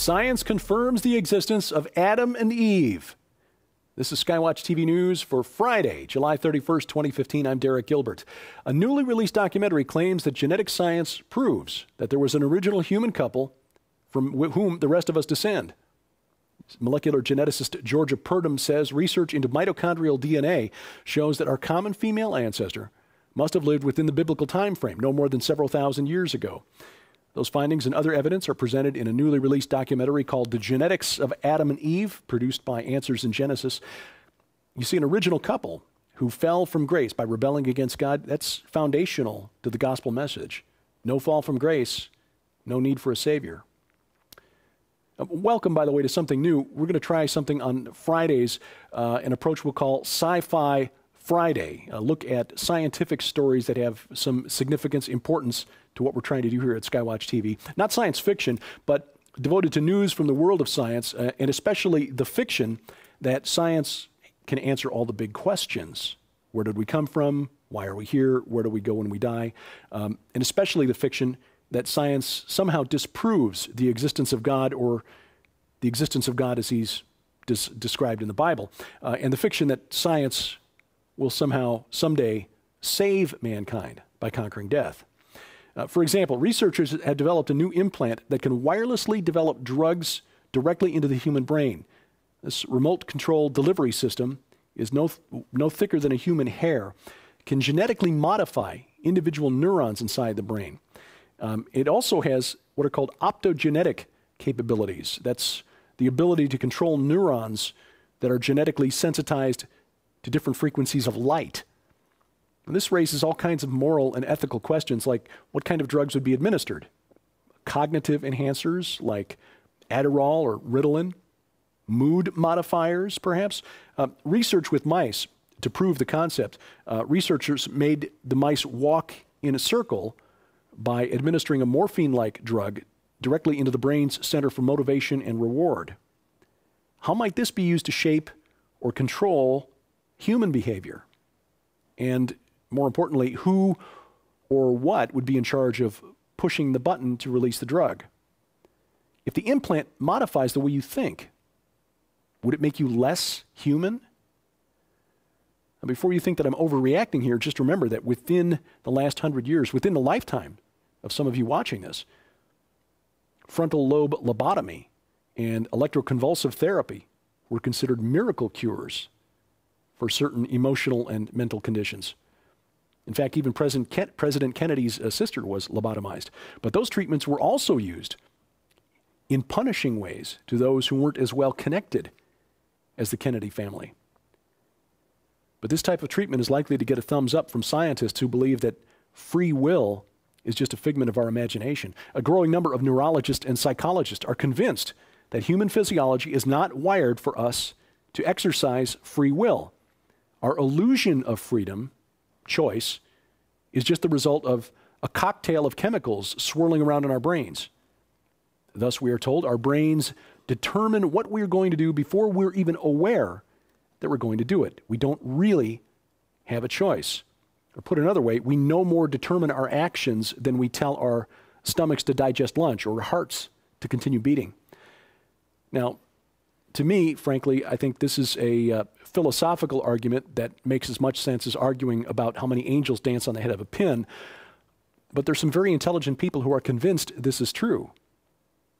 Science confirms the existence of Adam and Eve. This is SkyWatch TV News for Friday, July 31st, 2015. I'm Derek Gilbert. A newly released documentary claims that genetic science proves that there was an original human couple from whom the rest of us descend. Molecular geneticist Georgia Purdom says research into mitochondrial DNA shows that our common female ancestor must have lived within the biblical time frame, no more than several thousand years ago. Those findings and other evidence are presented in a newly released documentary called The Genetics of Adam and Eve, produced by Answers in Genesis. You see an original couple who fell from grace by rebelling against God. That's foundational to the gospel message. No fall from grace, no need for a Savior. Welcome, by the way, to something new. We're going to try something on Fridays, an approach we'll call Sci-Fi Friday. A look at scientific stories that have some significance, importance to what we're trying to do here at SkyWatch TV. Not science fiction, but devoted to news from the world of science, and especially the fiction that science can answer all the big questions. Where did we come from? Why are we here? Where do we go when we die? And especially the fiction that science somehow disproves the existence of God, or the existence of God as he's described in the Bible. And the fiction that science will somehow, someday, save mankind by conquering death. For example, researchers have developed a new implant that can wirelessly develop drugs directly into the human brain. This remote-controlled delivery system is no thicker than a human hair, can genetically modify individual neurons inside the brain. It also has what are called optogenetic capabilities. That's the ability to control neurons that are genetically sensitized to different frequencies of light. And this raises all kinds of moral and ethical questions, like what kind of drugs would be administered? Cognitive enhancers like Adderall or Ritalin? Mood modifiers, perhaps? Research with mice to prove the concept. Researchers made the mice walk in a circle by administering a morphine-like drug directly into the brain's center for motivation and reward. How might this be used to shape or control human behavior? And more importantly, who or what would be in charge of pushing the button to release the drug? If the implant modifies the way you think, would it make you less human? Now, before you think that I'm overreacting here, just remember that within the last 100 years, within the lifetime of some of you watching this, frontal lobe lobotomy and electroconvulsive therapy were considered miracle cures for certain emotional and mental conditions. In fact, even President Kennedy's sister was lobotomized. But those treatments were also used in punishing ways to those who weren't as well connected as the Kennedy family. But this type of treatment is likely to get a thumbs up from scientists who believe that free will is just a figment of our imagination. A growing number of neurologists and psychologists are convinced that human physiology is not wired for us to exercise free will. Our illusion of freedom, choice, is just the result of a cocktail of chemicals swirling around in our brains. Thus, we are told, our brains determine what we're going to do before we're even aware that we're going to do it. We don't really have a choice. Or put another way, we no more determine our actions than we tell our stomachs to digest lunch or our hearts to continue beating. Now, to me, frankly, I think this is a philosophical argument that makes as much sense as arguing about how many angels dance on the head of a pin. But there's some very intelligent people who are convinced this is true.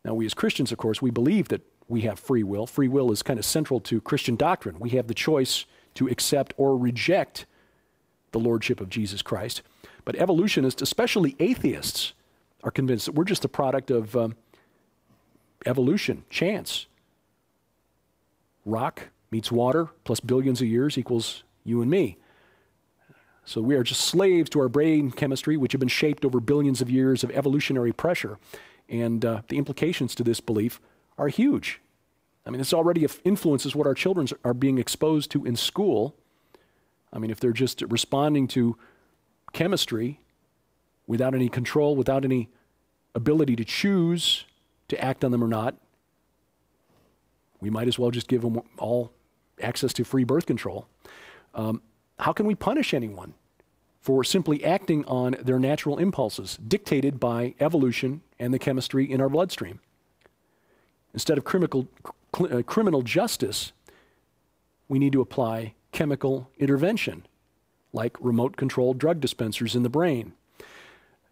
Now, we as Christians, of course, we believe that we have free will. Free will is kind of central to Christian doctrine. We have the choice to accept or reject the lordship of Jesus Christ. But evolutionists, especially atheists, are convinced that we're just a product of evolution, chance. Rock meets water plus billions of years equals you and me. So we are just slaves to our brain chemistry, which have been shaped over billions of years of evolutionary pressure. And the implications to this belief are huge. I mean, this already influences what our children are being exposed to in school. I mean, if they're just responding to chemistry without any control, without any ability to choose to act on them or not, we might as well just give them all access to free birth control. How can we punish anyone for simply acting on their natural impulses dictated by evolution and the chemistry in our bloodstream? Instead of criminal justice, we need to apply chemical intervention, like remote-controlled drug dispensers in the brain.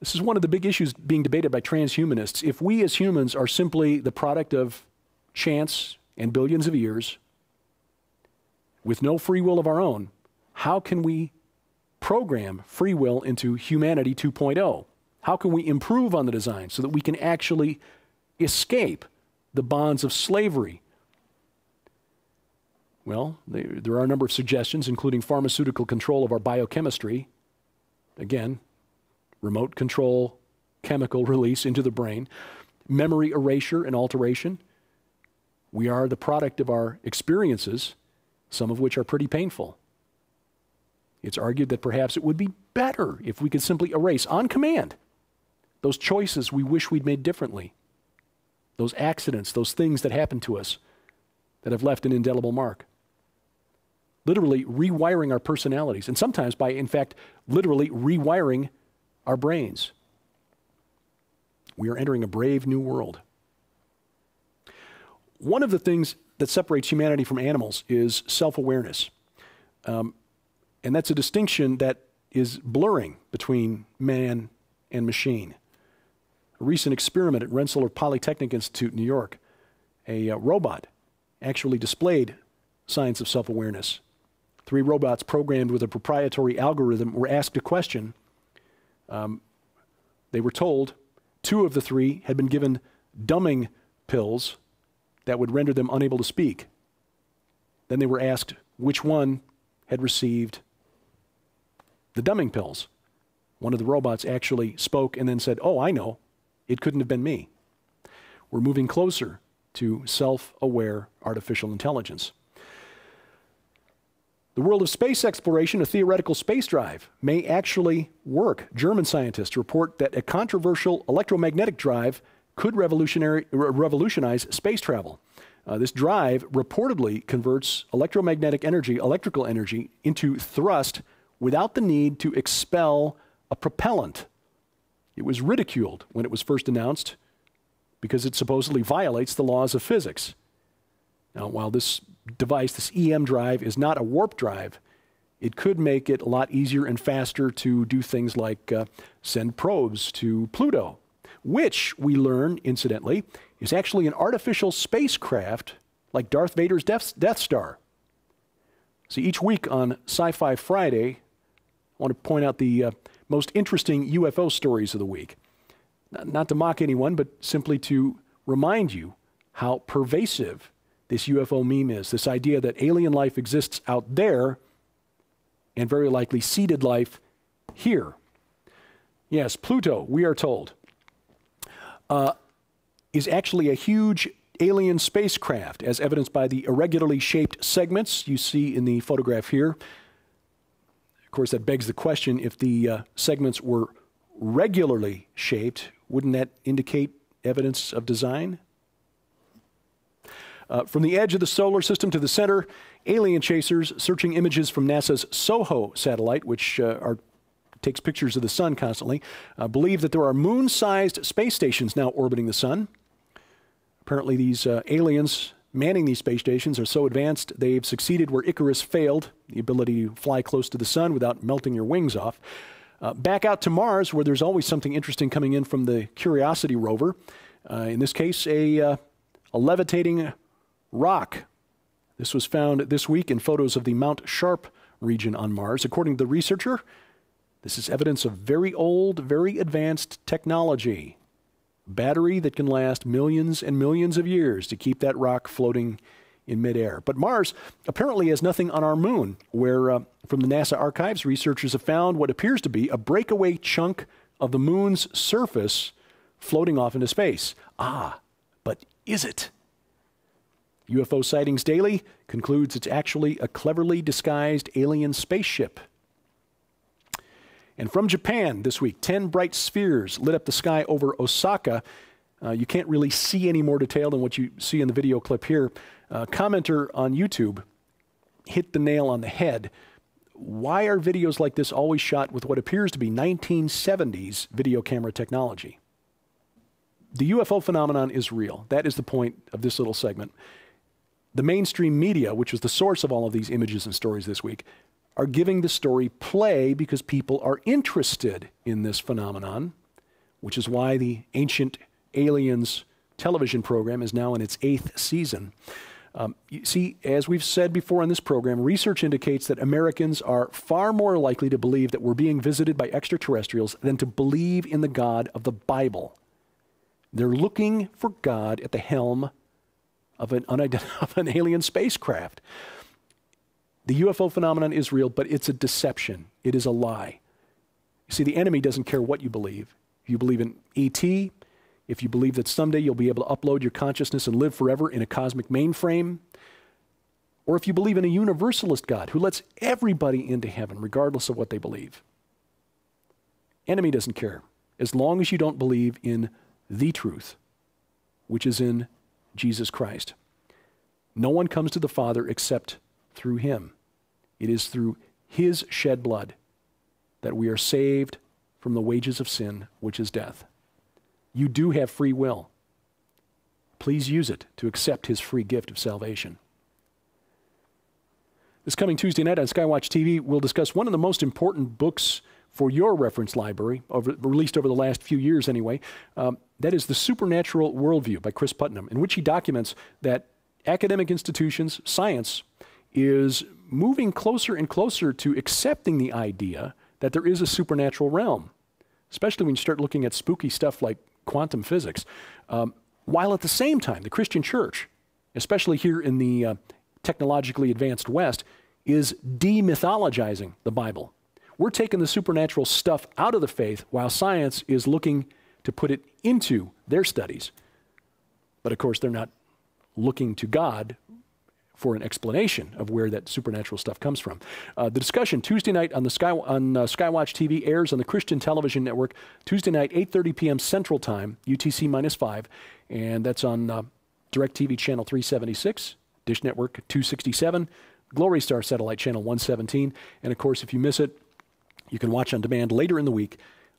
This is one of the big issues being debated by transhumanists. If we as humans are simply the product of chance and billions of years, with no free will of our own, how can we program free will into humanity 2.0? How can we improve on the design so that we can actually escape the bonds of slavery? Well, there are a number of suggestions, including pharmaceutical control of our biochemistry. Again, remote control, chemical release into the brain, memory erasure and alteration. We are the product of our experiences, some of which are pretty painful. It's argued that perhaps it would be better if we could simply erase, on command, those choices we wish we'd made differently, those accidents, those things that happened to us that have left an indelible mark. Literally rewiring our personalities, and sometimes by, in fact, literally rewiring our brains. We are entering a brave new world. One of the things that separates humanity from animals is self-awareness. And that's a distinction that is blurring between man and machine. A recent experiment at Rensselaer Polytechnic Institute in New York, a robot actually displayed signs of self-awareness. 3 robots programmed with a proprietary algorithm were asked a question. They were told 2 of the 3 had been given dumbing pills that would render them unable to speak. Then they were asked which one had received the dumbing pills. One of the robots actually spoke and then said, "Oh, I know. It couldn't have been me." We're moving closer to self-aware artificial intelligence. The world of space exploration, a theoretical space drive, may actually work. German scientists report that a controversial electromagnetic drive could revolutionize space travel. This drive reportedly converts electromagnetic energy, electrical energy, into thrust without the need to expel a propellant. It was ridiculed when it was first announced because it supposedly violates the laws of physics. Now, while this device, this EM drive, is not a warp drive, it could make it a lot easier and faster to do things like send probes to Pluto, which we learn, incidentally, is actually an artificial spacecraft like Darth Vader's Death Star. See, each week on Sci-Fi Friday, I want to point out the most interesting UFO stories of the week. Not to mock anyone, but simply to remind you how pervasive this UFO meme is, this idea that alien life exists out there and very likely seeded life here. Yes, Pluto, we are told, is actually a huge alien spacecraft, as evidenced by the irregularly shaped segments you see in the photograph here. Of course, that begs the question, if the segments were regularly shaped, wouldn't that indicate evidence of design? From the edge of the solar system to the center, alien chasers searching images from NASA's SOHO satellite, which takes pictures of the sun constantly, believe that there are moon-sized space stations now orbiting the sun. Apparently these aliens manning these space stations are so advanced they've succeeded where Icarus failed, the ability to fly close to the sun without melting your wings off. Back out to Mars, where there's always something interesting coming in from the Curiosity rover. In this case, a levitating rock. This was found this week in photos of the Mount Sharp region on Mars. According to the researcher, this is evidence of very old, very advanced technology. Battery that can last millions and millions of years to keep that rock floating in midair. But Mars apparently has nothing on our moon, where from the NASA archives, researchers have found what appears to be a breakaway chunk of the moon's surface floating off into space. Ah, but is it? UFO Sightings Daily concludes it's actually a cleverly disguised alien spaceship. And from Japan this week, 10 bright spheres lit up the sky over Osaka. You can't really see any more detail than what you see in the video clip here. Commenter on YouTube hit the nail on the head. Why are videos like this always shot with what appears to be 1970s video camera technology? The UFO phenomenon is real. That is the point of this little segment. The mainstream media, which was the source of all of these images and stories this week, are giving the story play because people are interested in this phenomenon, which is why the Ancient Aliens television program is now in its 8th season. You see, as we've said before on this program, research indicates that Americans are far more likely to believe that we're being visited by extraterrestrials than to believe in the God of the Bible. They're looking for God at the helm of an alien spacecraft. The UFO phenomenon is real, but it's a deception. It is a lie. You see, the enemy doesn't care what you believe. If you believe in ET, if you believe that someday you'll be able to upload your consciousness and live forever in a cosmic mainframe, or if you believe in a universalist God who lets everybody into heaven regardless of what they believe. Enemy doesn't care, as long as you don't believe in the truth, which is in Jesus Christ. No one comes to the Father except through him. It is through his shed blood that we are saved from the wages of sin, which is death. You do have free will. Please use it to accept his free gift of salvation. This coming Tuesday night on SkyWatch TV, we'll discuss one of the most important books for your reference library, released over the last few years anyway. That is The Supernatural Worldview by Chris Putnam, in which he documents that academic institutions, science, is moving closer and closer to accepting the idea that there is a supernatural realm, especially when you start looking at spooky stuff like quantum physics. While at the same time, the Christian church, especially here in the technologically advanced West, is demythologizing the Bible. We're taking the supernatural stuff out of the faith while science is looking to put it into their studies. But of course, they're not looking to God for an explanation of where that supernatural stuff comes from. The discussion Tuesday night on SkyWatch TV airs on the Christian Television Network, Tuesday night, 8:30 p.m. Central Time, UTC -5, and that's on DirecTV Channel 376, Dish Network 267, Glory Star Satellite Channel 117, and of course, if you miss it, you can watch on demand later in the week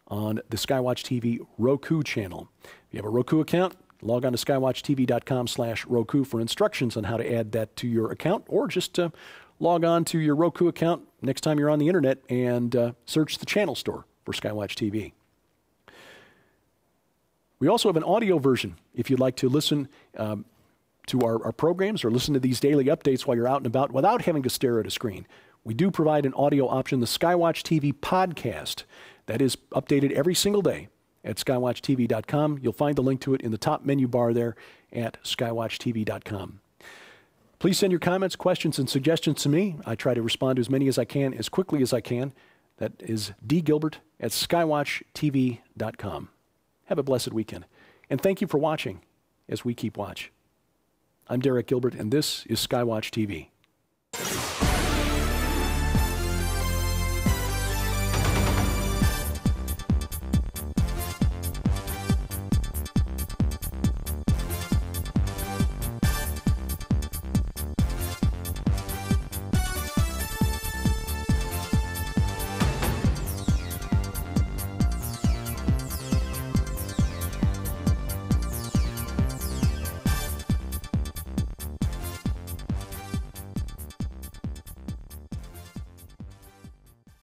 on the SkyWatch TV Roku channel. If you have a Roku account, log on to skywatchtv.com/Roku for instructions on how to add that to your account, or just log on to your Roku account next time you're on the internet and search the channel store for SkyWatch TV. We also have an audio version if you'd like to listen to our programs or listen to these daily updates while you're out and about without having to stare at a screen. We do provide an audio option, the SkyWatch TV podcast, that is updated every single day at skywatchtv.com. You'll find the link to it in the top menu bar there at skywatchtv.com. Please send your comments, questions, and suggestions to me. I try to respond to as many as I can, as quickly as I can. That is dgilbert@skywatchtv.com. Have a blessed weekend. And thank you for watching as we keep watch. I'm Derek Gilbert, and this is SkyWatch TV.